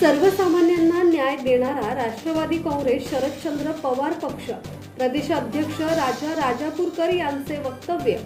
सर्वसामान्यांना न्याय देणारा राष्ट्रवादी काँग्रेस शरदचंद्र पवार पक्ष प्रदेशाध्यक्ष राजा राजापूरकर यांचे वक्तव्य।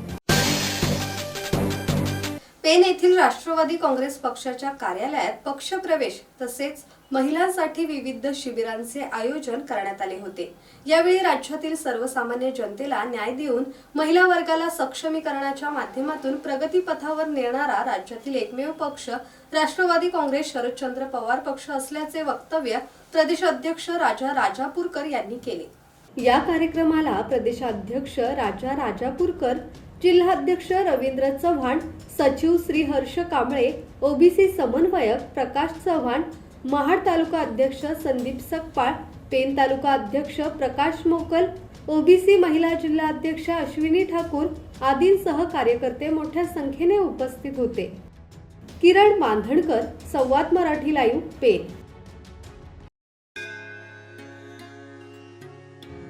पेन येथील राष्ट्रवादी काँग्रेस पक्षाच्या कार्यालयात पक्षप्रवेश तसेच महिलांसाठी विविध शिबिरांचे आयोजन करण्यात आले होते। यावेळी राज्यातील सर्वसामान्य जनतेला न्याय देऊन महिला वर्गाला सक्षमीकरणाच्या माध्यमातून प्रगतीपथावर नेणारा राज्यातील एकमेव पक्ष राष्ट्रवादी काँग्रेस शरदचंद्र पवार पक्ष असल्याचे वक्तव्य प्रदेशाध्यक्ष राजा राजापूरकर यांनी केले। या कार्यक्रमाला प्रदेशाध्यक्ष राजा राजापूरकर, जिल्हाध्यक्ष रवींद्र चव्हाण, सचिव श्री हर्ष कांबळे, ओबीसी समन्वयक प्रकाश चव्हाण, महाड तालुका अध्यक्ष संदीप सकपाळ, पेन तालुका अध्यक्ष प्रकाश मोकल, ओबीसी महिला जिल्हा अध्यक्ष अश्विनी ठाकूर आदींसह कार्यकर्ते मोठ्या संख्येने उपस्थित होते। किरण बांधणकर, संवाद मराठी लाईव्ह, पेन।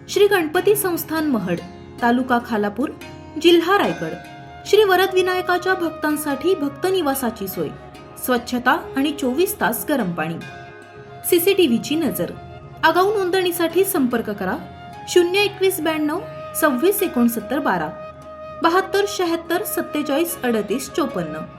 श्री गणपती संस्थान महड, तालुका खालापूर, जिल्हा रायगड। श्री वरद विनायकाच्या भक्तांसाठी भक्त निवासाची सोय, स्वच्छता आणि 24 तास गरम पाणी, सीसीटीव्हीची नजर। आगाऊ नोंदणीसाठी संपर्क करा 02192 26 69 12 72 76 47 38 54।